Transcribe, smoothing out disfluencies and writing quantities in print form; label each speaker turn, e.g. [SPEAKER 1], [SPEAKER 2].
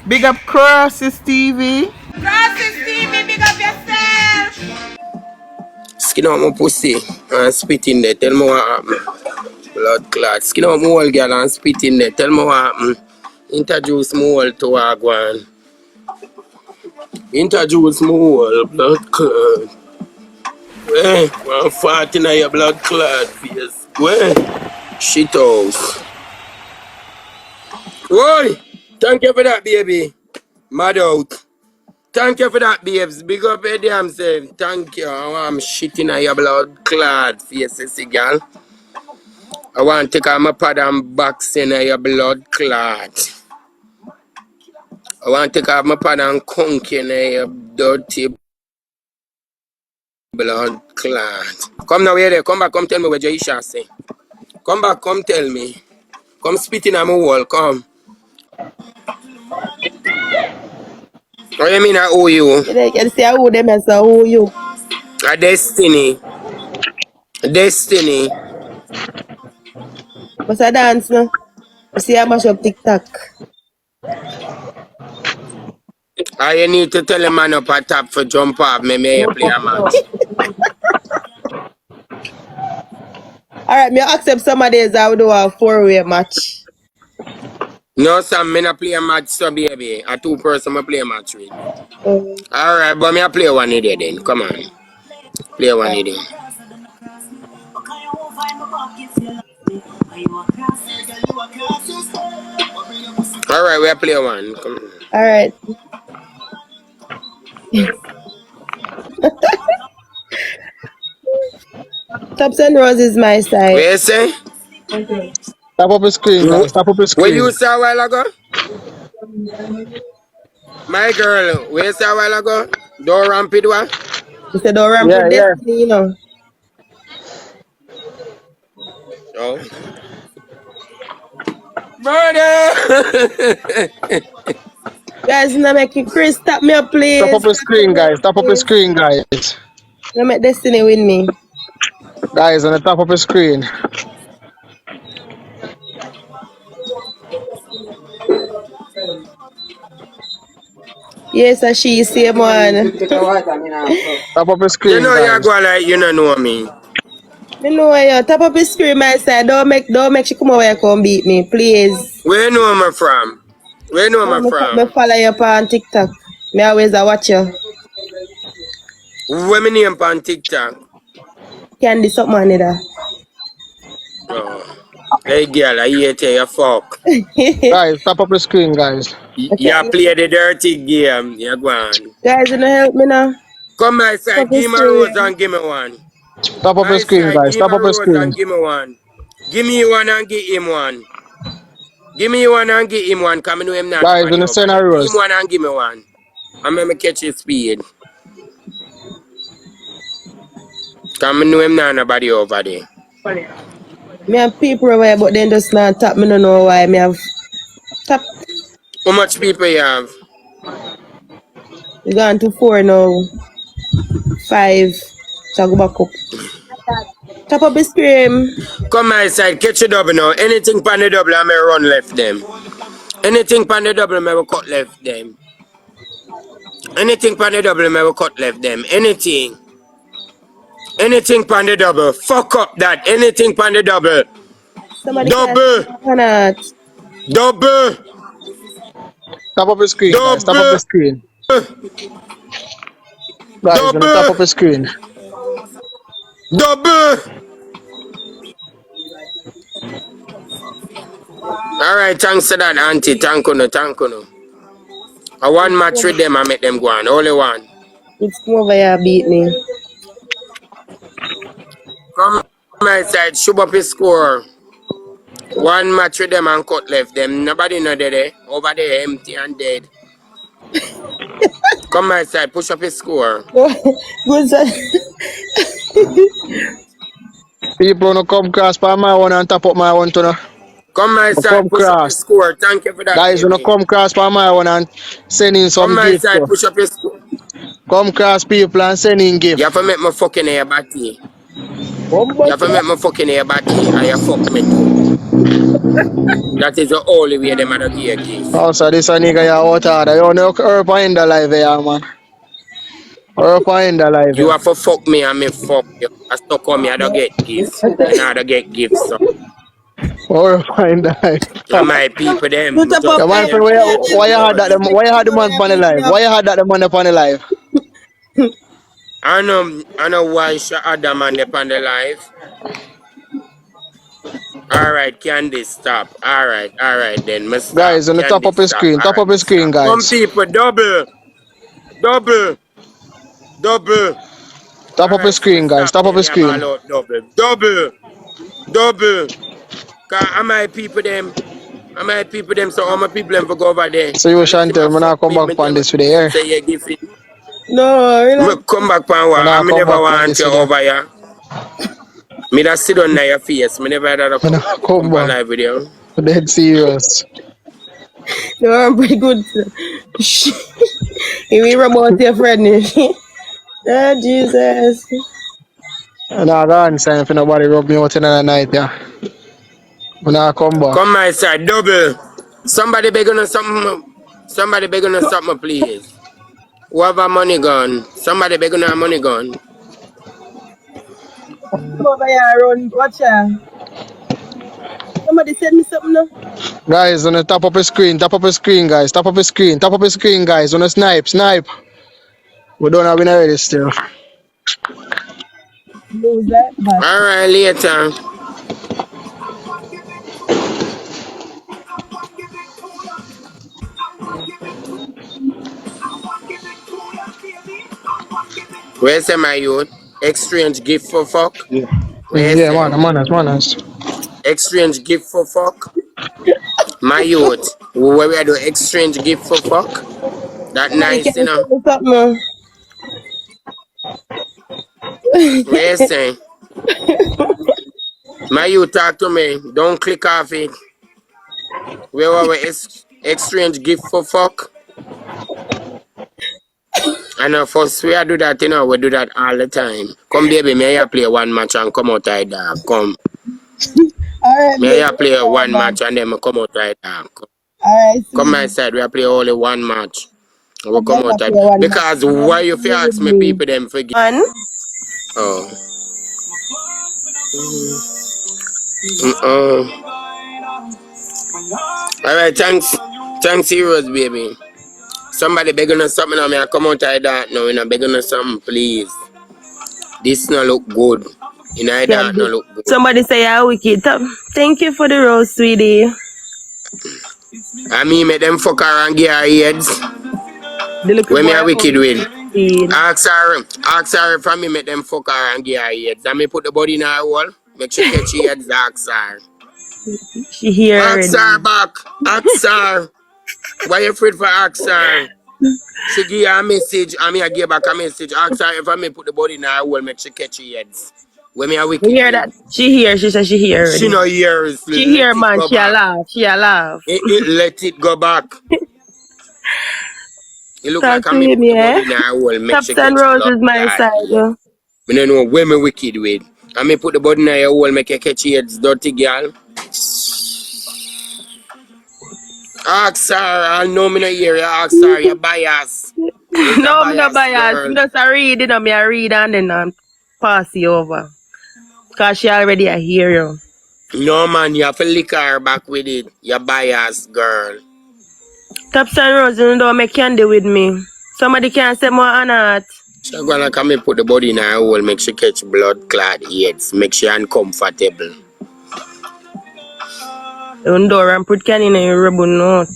[SPEAKER 1] Big up Crosses TV.
[SPEAKER 2] Crosses TV, big up yourself.
[SPEAKER 3] Skin out my pussy and spit in there. Tell me what happened. Blood clot. Skin out my whole girl and spit in there. Tell me what happened. Introduce my whole to Wagwan. Introduce my whole blood clot. Where? I'm farting at your blood clot face. Where? Shit house. Whoa! Thank you for that, baby. Mad out. Thank you for that, babes. Big up your damn self. Thank you. I'm shitting at your blood clot face, sissy girl. I want to take out my pad and boxing at your blood clot. I want to take out my pad and conking at your dirty blood clot. Come now, here. Come back, come tell me what Jaisha say. Come back, come tell me. Come spitting at my wall, come. What do you mean I owe you?
[SPEAKER 4] You can say I owe them as I owe you.
[SPEAKER 3] A destiny. Destiny.
[SPEAKER 4] But I dance now. You see I mash up TikTok.
[SPEAKER 3] You need to tell a man up at top for jump off, me play a match.
[SPEAKER 4] Alright, me accept some of days I will do a 4-way match.
[SPEAKER 3] No, Sam, me not play a match, so baby. A 2-person I play a match with. Alright, but me I play one of them then. Come on. Play one of them. Alright, we play one. Come on.
[SPEAKER 4] Alright. Tops and Roses my side.
[SPEAKER 3] What you say?
[SPEAKER 5] Stop up the screen, guys. Stop up the screen.
[SPEAKER 3] What you saw a while ago? My girl, what you saw a while ago? Don't ramp it, what?
[SPEAKER 4] You said don't ramp with Destiny, you know.
[SPEAKER 3] Oh. Brother!
[SPEAKER 4] Guys, now make you Chris tap me up, please.
[SPEAKER 5] Stop up the screen, guys. Stop up the screen, guys.
[SPEAKER 4] Now make Destiny win me.
[SPEAKER 5] Guys, on the top of the screen.
[SPEAKER 4] Yes, and she say, man.
[SPEAKER 5] Top of the screen,
[SPEAKER 3] you know
[SPEAKER 5] guys.
[SPEAKER 3] you go like you don't know me.
[SPEAKER 4] Me know you. Top of the screen, my side. Don't make she come over here come beat me, please.
[SPEAKER 3] Where you know me from? Where you know me from?
[SPEAKER 4] Me follow you on TikTok. Me always watch you.
[SPEAKER 3] Where me name on TikTok?
[SPEAKER 4] Candy something on it.
[SPEAKER 3] Oh. Hey girl, I hear you fuck.
[SPEAKER 5] Guys, top of the screen, guys.
[SPEAKER 3] You play the dirty game. You go on.
[SPEAKER 4] Guys, you know help me now.
[SPEAKER 3] Come my side, give me a rose and give me one.
[SPEAKER 5] Top of the screen, guys. Top of the screen.
[SPEAKER 3] Give me one. Give me one and give him one. Give me one and give him one. Come in with him now.
[SPEAKER 5] Guys, in the center rows.
[SPEAKER 3] Give him one and give me one. I'm going to catch his speed. Come in with him now, nobody over there.
[SPEAKER 4] Me have people over here, but then just not tap. Me don't know why. Me have tap.
[SPEAKER 3] How much people you have?
[SPEAKER 4] We gone to 4 now. 5. So go back up. Top up the screen.
[SPEAKER 3] Come my side, catch a double now. Anything pan the double, I may run left them. Anything pan the double, I may cut left them. Anything pan the double, I may cut left them. Anything. Anything pan the double. Fuck up that. Anything pan the double.
[SPEAKER 4] Somebody
[SPEAKER 3] double. Double.
[SPEAKER 5] Top of the screen, guys. Top of the screen. Guys, on the top of the screen.
[SPEAKER 3] Double. Alright, thanks to that, auntie. Thank you, thank you. I one match with them, I make them go on. Only one.
[SPEAKER 4] It's come over here, beat me.
[SPEAKER 3] Come my side, shoot up his score. One match with them and cut left them. Nobody know there. Over there, empty and dead. Come my side, push up his score.
[SPEAKER 4] Good sir.
[SPEAKER 5] People no come cross by my one and top up my one to no.
[SPEAKER 3] Come my side, push up his score. Thank you for that.
[SPEAKER 5] Guys, no come cross by my one and send in some gifts.
[SPEAKER 3] Come my side, push up his score.
[SPEAKER 5] Come cross people and send in gifts.
[SPEAKER 3] You have to make me fucking hair batty. You have to make me fucking hair batty and you fuck me too. That is the only way them are give a gift.
[SPEAKER 5] Also, this a nigga ya out order. You know, herb in the live here, man. Herb in the live
[SPEAKER 3] You
[SPEAKER 5] here.
[SPEAKER 3] have to fuck me and me fuck you. I still come here, I don't get gifts. You know, I don't get gifts. So.
[SPEAKER 5] Herb in the live.
[SPEAKER 3] And my people,
[SPEAKER 4] You
[SPEAKER 3] them,
[SPEAKER 4] top
[SPEAKER 3] just
[SPEAKER 4] up
[SPEAKER 5] Yeah,
[SPEAKER 3] give
[SPEAKER 5] man,
[SPEAKER 3] them
[SPEAKER 5] friend, why you had that?
[SPEAKER 3] $50.
[SPEAKER 5] Why you had the man on the live? Why you had that the man upon the live?
[SPEAKER 3] I know why she had the man upon the live. Alright, Candy, stop. Alright then, me stop.
[SPEAKER 5] Guys, on the top
[SPEAKER 3] Candy,
[SPEAKER 5] of his
[SPEAKER 3] stop.
[SPEAKER 5] screen, top
[SPEAKER 3] Alright,
[SPEAKER 5] of his
[SPEAKER 3] me
[SPEAKER 5] screen,
[SPEAKER 3] stop. Come
[SPEAKER 5] guys.
[SPEAKER 3] people, double.
[SPEAKER 5] Top of his
[SPEAKER 3] Alright, so me
[SPEAKER 5] screen, guys.
[SPEAKER 3] stop
[SPEAKER 5] Top of
[SPEAKER 3] then,
[SPEAKER 5] his
[SPEAKER 3] yeah, ball
[SPEAKER 5] screen.
[SPEAKER 3] out double. Cause I'm my people them. So all my people them for go over there.
[SPEAKER 5] So you,
[SPEAKER 3] And if
[SPEAKER 5] Chantel,
[SPEAKER 3] them
[SPEAKER 5] I'm
[SPEAKER 3] fuck
[SPEAKER 5] not come
[SPEAKER 3] me,
[SPEAKER 5] back
[SPEAKER 3] me tell
[SPEAKER 5] on
[SPEAKER 3] my
[SPEAKER 5] this video
[SPEAKER 3] people them
[SPEAKER 5] here.
[SPEAKER 3] say you give it.
[SPEAKER 4] No,
[SPEAKER 3] Me
[SPEAKER 4] relax.
[SPEAKER 3] come back pan
[SPEAKER 5] I'm
[SPEAKER 3] what? I
[SPEAKER 5] not
[SPEAKER 3] me
[SPEAKER 5] come
[SPEAKER 3] never
[SPEAKER 5] back on
[SPEAKER 3] want
[SPEAKER 5] this
[SPEAKER 3] you
[SPEAKER 5] video.
[SPEAKER 3] over here. Me that sit on your face. Me never had to
[SPEAKER 5] I'm
[SPEAKER 3] come
[SPEAKER 5] not come
[SPEAKER 3] on
[SPEAKER 5] back.
[SPEAKER 3] live video.
[SPEAKER 5] I'm dead serious.
[SPEAKER 4] No, I'm pretty good. You mean about your friend? Oh, Jesus.
[SPEAKER 5] I'm not going to say for nobody rub me out in the night, yeah. I'm not come back.
[SPEAKER 3] Come my side, double. Somebody begging on something. Somebody begging on something, please. Who have a money gun? Somebody begging on a money gun.
[SPEAKER 4] Come over here, run. Watch out. Somebody send me something now.
[SPEAKER 5] Guys, on the top of his screen, guys. Top of his screen, guys. On the snipe. We don't have win already still.
[SPEAKER 4] Lose that, but.
[SPEAKER 3] Alright, later. Where's my youth? Exchange gift for fuck? Where's
[SPEAKER 5] Yeah, man, manners.
[SPEAKER 3] exchange gift for fuck? My youth. Where we do exchange gift for fuck? That
[SPEAKER 4] Somebody can
[SPEAKER 3] nice, you know.
[SPEAKER 4] send me something now.
[SPEAKER 3] Where's my youth talk to me. Don't click off it. Where we exchange gift for fuck? And first we do that, you know, we do that all the time. Come baby, may I play one match and come out like that. Come.
[SPEAKER 4] Alright,
[SPEAKER 3] May I
[SPEAKER 4] baby.
[SPEAKER 3] play
[SPEAKER 4] Sorry,
[SPEAKER 3] one
[SPEAKER 4] man.
[SPEAKER 3] match and then I come out like that.
[SPEAKER 4] Alright,
[SPEAKER 3] Come my
[SPEAKER 4] sweetie.
[SPEAKER 3] side, we play only one match. We
[SPEAKER 4] I
[SPEAKER 3] come out
[SPEAKER 4] better
[SPEAKER 3] like
[SPEAKER 4] play one match.
[SPEAKER 3] because
[SPEAKER 4] You
[SPEAKER 3] why
[SPEAKER 4] don't
[SPEAKER 3] you fi
[SPEAKER 4] play with
[SPEAKER 3] ask me
[SPEAKER 4] me.
[SPEAKER 3] people them forget.
[SPEAKER 4] Man?
[SPEAKER 3] Oh. Uh-uh. Alright, thanks. Thanks heroes, baby. Somebody begging us something on me, I come out like that now, you know, begging us something, please. This no look good. You know that no look good.
[SPEAKER 4] Somebody say you're wicked. Thank you for the rose, sweetie.
[SPEAKER 3] I mean make them fuck her and give her heads.
[SPEAKER 4] The little
[SPEAKER 3] When me
[SPEAKER 4] boy
[SPEAKER 3] a wicked
[SPEAKER 4] always
[SPEAKER 3] with.
[SPEAKER 4] wicked.
[SPEAKER 3] Ask her from me make them fuck her and give her heads. And me put the body in her hole, make she catch her heads, ask her.
[SPEAKER 4] She here
[SPEAKER 3] Ask her
[SPEAKER 4] already.
[SPEAKER 3] back. Ask her. Why you afraid for ask her? She give her a message, and me I give back a message. Ask her if I may put the body in her hole, make she catch her heads. When me a
[SPEAKER 4] You
[SPEAKER 3] wicked
[SPEAKER 4] hear
[SPEAKER 3] with.
[SPEAKER 4] that? She here. She said she here
[SPEAKER 3] She
[SPEAKER 4] already.
[SPEAKER 3] no hears,
[SPEAKER 4] She
[SPEAKER 3] let
[SPEAKER 4] here,
[SPEAKER 3] it
[SPEAKER 4] man.
[SPEAKER 3] go
[SPEAKER 4] She a
[SPEAKER 3] back.
[SPEAKER 4] laugh. She a laugh.
[SPEAKER 3] Let it go back. It look
[SPEAKER 4] Talk
[SPEAKER 3] like I
[SPEAKER 4] to
[SPEAKER 3] me
[SPEAKER 4] him,
[SPEAKER 3] put the
[SPEAKER 4] yeah?
[SPEAKER 3] body in her hole, make
[SPEAKER 4] Tops
[SPEAKER 3] she
[SPEAKER 4] and
[SPEAKER 3] catch blood
[SPEAKER 4] roses, my
[SPEAKER 3] clot
[SPEAKER 4] side.
[SPEAKER 3] head. Me don't know where me wicked with. I me put the body in her hole, make her catch heads, dirty girl. Ask her, I know me no hear you. Ask her, you bias. It's a
[SPEAKER 4] No, me no
[SPEAKER 3] bias,
[SPEAKER 4] bias. Me
[SPEAKER 3] girl.
[SPEAKER 4] just a read, you know. Me a read and then pass you over. Cause she already a hear you.
[SPEAKER 3] No man, you have to lick her back with it. You bias, girl.
[SPEAKER 4] Tops and roses, you don't make candy with me. Somebody can say more on that.
[SPEAKER 3] She gonna come and put the body in her hole, make she catch blood clot heads, make she uncomfortable.
[SPEAKER 4] You door and put candy in your rubber note.